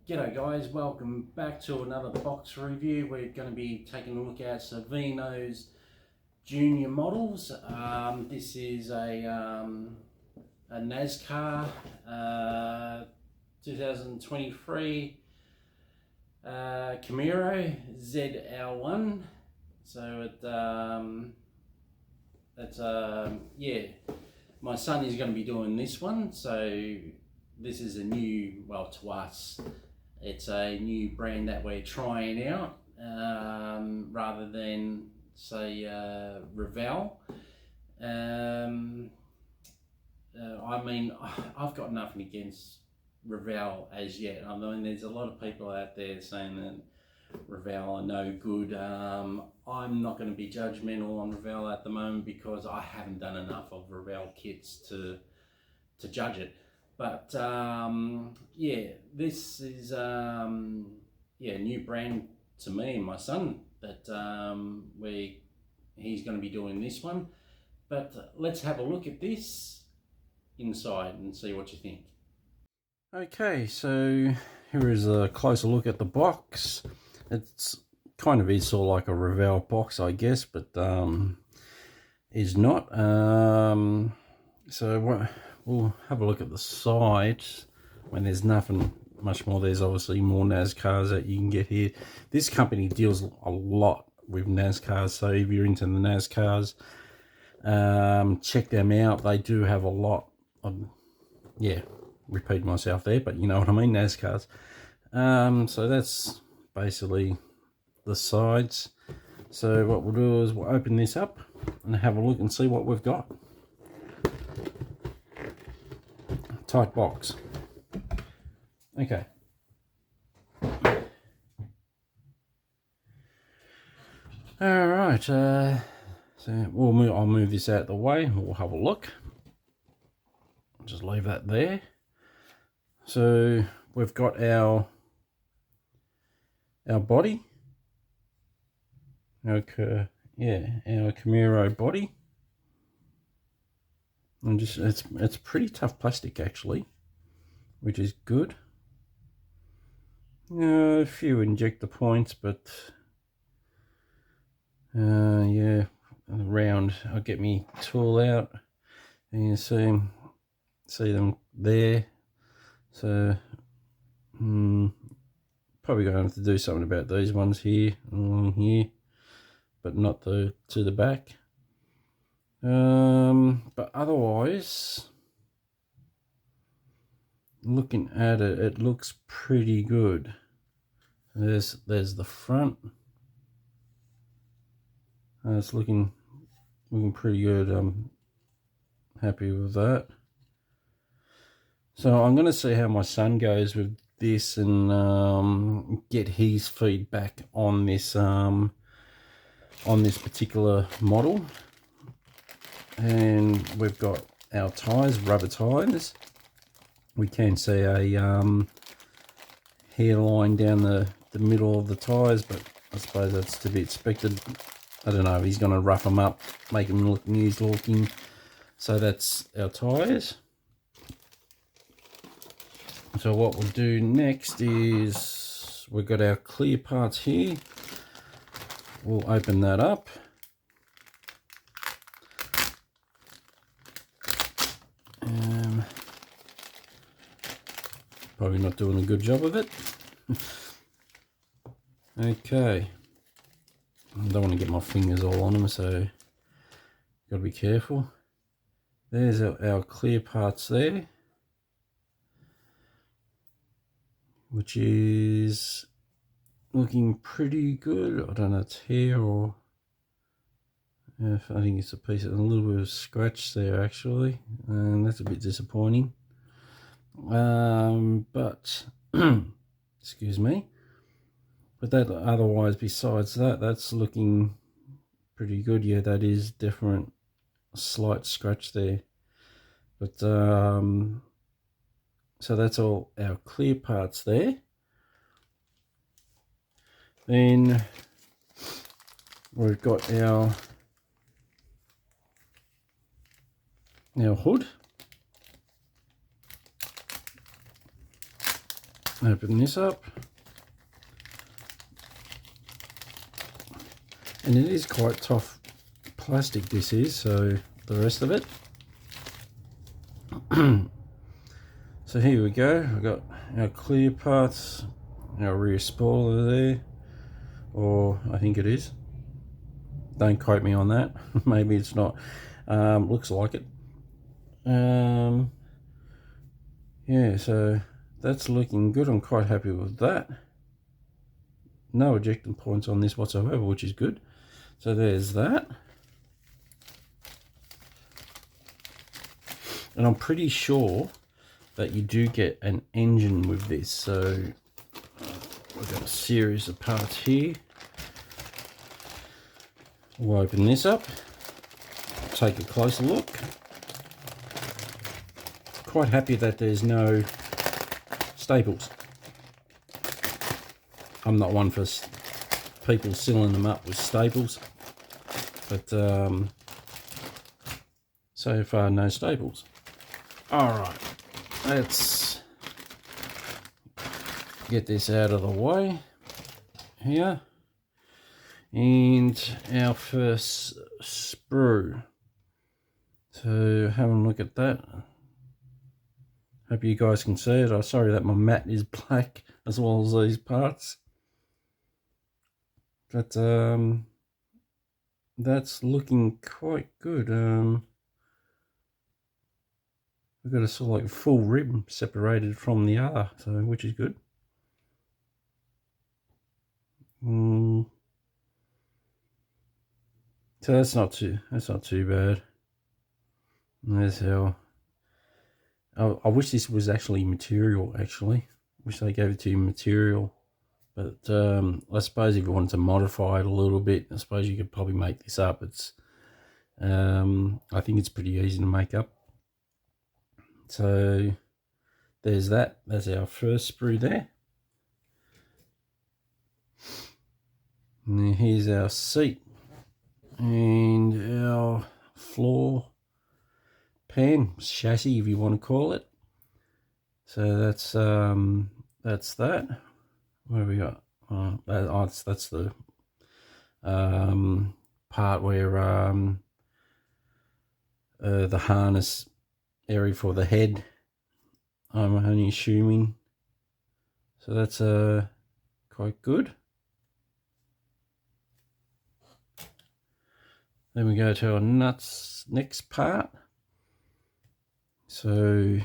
G'day guys, welcome back to another box review. We're going to be taking a look at Salvinos junior models. This is a NASCAR 2023 Camaro ZL1. So yeah, my son is going to be doing this one. So this is a new, well, to us, it's a new brand that we're trying out, rather than say Revell. I mean, I've got nothing against Revell as yet. I mean, there's a lot of people out there saying that Revell are no good. I'm not going to be judgmental on Revell at the moment because I haven't done enough of Revell kits to judge it. But yeah, this is a new brand to me and my son that he's going to be doing this one. But let's have a look at this inside and see what you think. Okay, so here is a closer look at the box. It's kind of is sort of like a Revell box, I guess, but is not. So we'll have a look at the side when there's nothing much more. There's obviously more NASCARs that you can get here. This company deals a lot with NASCARs, so if you're into the NASCARs, check them out. They do have a lot of, yeah, repeat myself there, but you know what I mean, NASCARs. So that's basically the sides. So what we'll do is we'll open this up and have a look and see what we've got. Tight box. Okay. All right. So I'll move this out of the way. We'll have a look. Just leave that there. So we've got our body. Our Camaro body. And just it's pretty tough plastic actually, which is good. A few injector points, but yeah, around. I'll get me tool out and you see them there. So probably going to have to do something about these ones here along here, but not to the back. But otherwise, looking at it, it looks pretty good. There's the front. It's looking pretty good. I'm happy with that. So I'm going to see how my son goes with this and get his feedback on this particular model. And we've got our tires, rubber tires. We can see a hairline down the middle of the tires, but I suppose that's to be expected. I don't know, he's going to rough them up, make them look new looking. So that's our tires. So what we'll do next is we've got our clear parts here. We'll open that up. Probably not doing a good job of it. Okay. I don't want to get my fingers all on them, so got to be careful. There's our clear parts there, which is looking pretty good. I don't know if it's hair or I think it's a piece of a little bit of scratch there actually, and that's a bit disappointing. But excuse me, but that otherwise besides that, that's looking pretty good. Yeah, that is different, a slight scratch there, but so that's all our clear parts there. Then we've got our hood. Open this up. And it is quite tough plastic, this is, so the rest of it. So here we go. We've got our clear parts, our rear spoiler there, or I think it is. Don't quote me on that. Maybe it's not. Looks like it. Yeah, so that's looking good. I'm quite happy with that. No ejecting points on this whatsoever, which is good. So there's that. And I'm pretty sure that you do get an engine with this. So we've got a series of parts here. We'll open this up, take a closer look. Quite happy that there's no staples. I'm not one for people sealing them up with staples, but so far no staples. Alright, let's get this out of the way here. And our first sprue. So having a look at that. Hope you guys can see it. I'm sorry that my mat is black as well as these parts. But that's looking quite good. We've got a sort of like full rib separated from the other, so which is good. So that's not too bad. And there's how. I wish this was actually material. Actually, wish they gave it to you material. But I suppose if you wanted to modify it a little bit, I suppose you could probably make this up. It's I think it's pretty easy to make up. So there's that. That's our first sprue there. And then here's our seat and our floor pan chassis, if you want to call it. So that's that. What have we got? That's the part where the harness area for the head, I'm only assuming. So that's quite good. Then we go to our nuts next part. So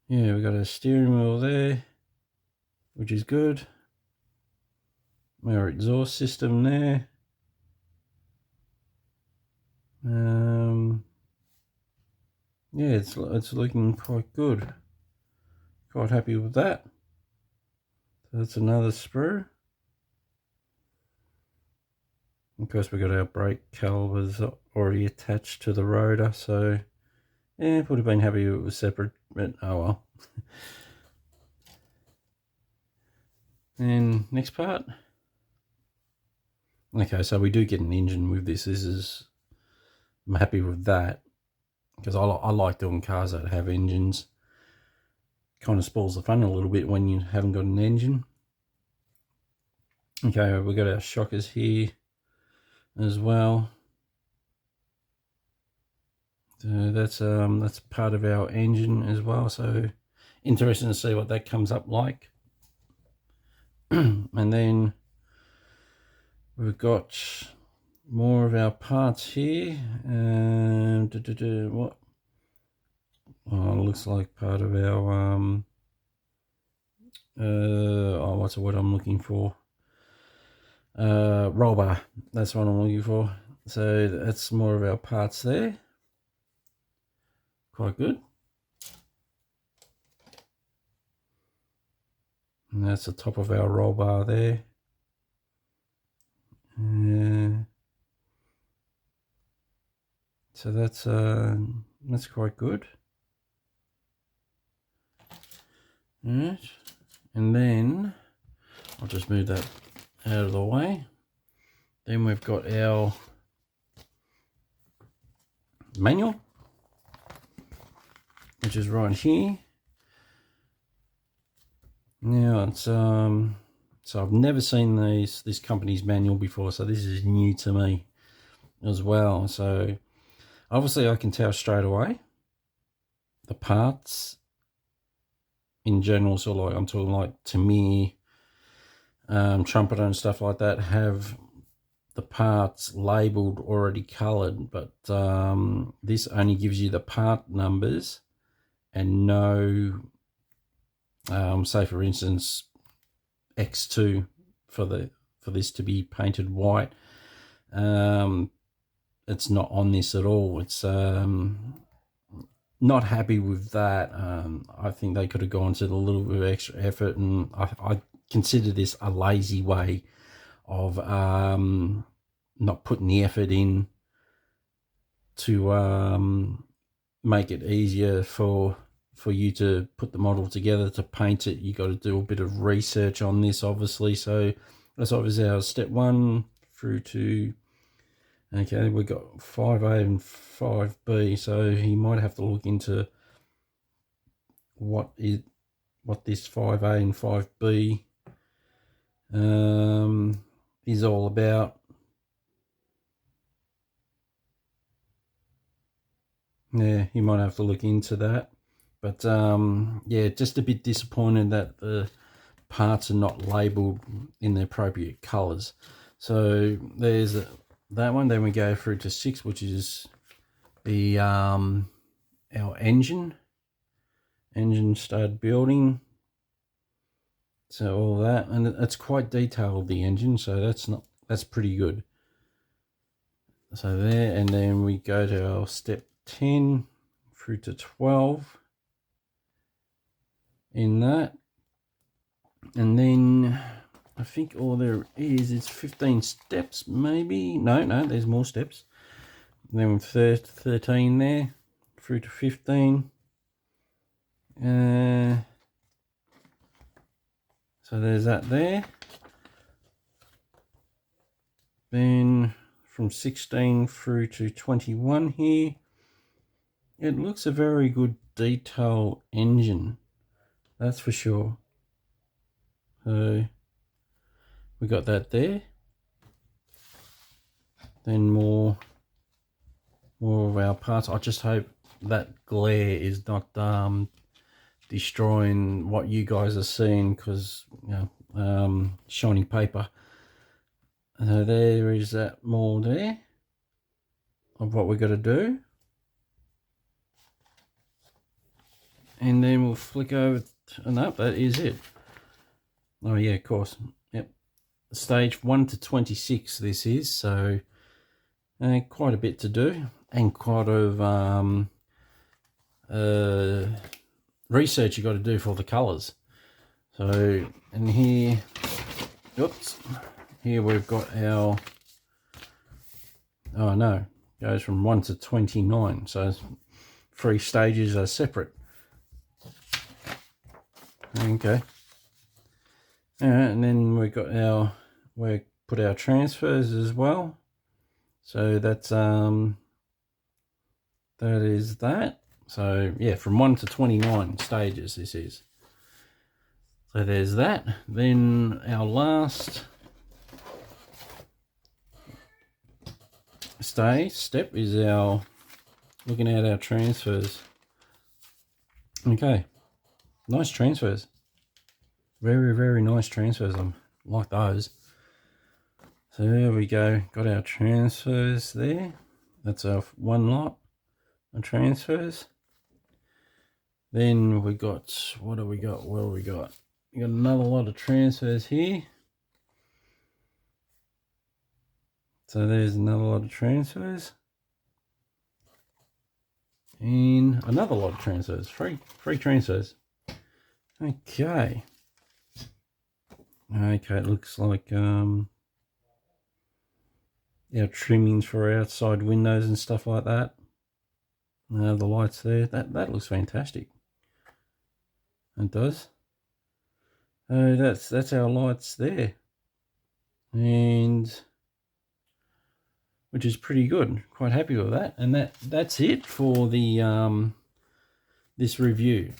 yeah, we've got a steering wheel there, which is good. Our exhaust system there. Yeah, it's looking quite good. Quite happy with that. So that's another sprue. Of course, we've got our brake calipers already attached to the rotor, so yeah, would have been happy if it was separate, but oh well. And next part. Okay, so we do get an engine with this. I'm happy with that, because I like doing cars that have engines. Kind of spoils the fun a little bit when you haven't got an engine. Okay, we've got our shockers here as well. So that's part of our engine as well. So interesting to see what that comes up like. And then we've got more of our parts here. What? Oh, it looks like part of our what's the word I'm looking for? Roll bar. That's what I'm looking for. So that's more of our parts there. Quite good. And that's the top of our roll bar there. So that's quite good. Alright, and then I'll just move that out of the way. Then we've got our manual. which is right here. Now it's so I've never seen this company's manual before, so this is new to me as well. So obviously I can tell straight away the parts in general, sort of like I'm talking like Tamir, trumpeter and stuff like that, have the parts labeled already colored, but this only gives you the part numbers and no say for instance X2 for this to be painted white. It's not on this at all. It's not happy with that. I think they could have gone to a little bit of extra effort, and I consider this a lazy way of not putting the effort in to make it easier for you to put the model together, to paint it. You got to do a bit of research on this, obviously. So that's obviously our step 1 through to, okay, we got 5A and 5B. So he might have to look into what this 5A and 5B is all about. Yeah, you might have to look into that. But yeah, just a bit disappointed that the parts are not labeled in the appropriate colors. So there's that one. Then we go through to 6, which is the our engine started building. So all that, and it's quite detailed, the engine, so that's pretty good. So there, and then we go to our step 10 through to 12 in that. And then I think all there is 15 steps, maybe. No, there's more steps. And then 13 there through to 15. So there's that there. Then from 16 through to 21 here. It looks a very good detail engine, that's for sure. So we got that there. Then more of our parts. I just hope that glare is not destroying what you guys are seeing, because you know, shiny paper. So there is that more there of what we've got to do. And then we'll flick over and up. That is it. Oh yeah, of course. Yep. Stage 1 to 26 this is, so quite a bit to do, and quite of research you got to do for the colors. So, and here, oops, here we've got our, oh no, goes from 1 to 29, so 3 stages are separate. Okay. All right, and then we got we put our transfers as well. So that's that is that. So yeah, from 1 to 29 stages this is. So there's that. Then our last step is our looking at our transfers. Okay, nice transfers. Very, very nice transfers. I like those. So there we go. Got our transfers there. That's our one lot of transfers. Then we got, what do we got? What do we got? We got another lot of transfers here. So there's another lot of transfers. And another lot of transfers. Three transfers. Okay. Okay, it looks like our trimmings for outside windows and stuff like that. The lights there. That looks fantastic. It does. That's our lights there. And which is pretty good. Quite happy with that. And that's it for the this review.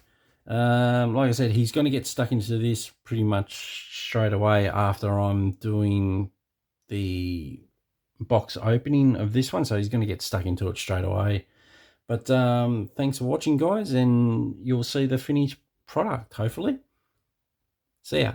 Like I said, he's going to get stuck into this pretty much straight away after I'm doing the box opening of this one, so he's going to get stuck into it straight away. But thanks for watching, guys, and you'll see the finished product, hopefully. See ya.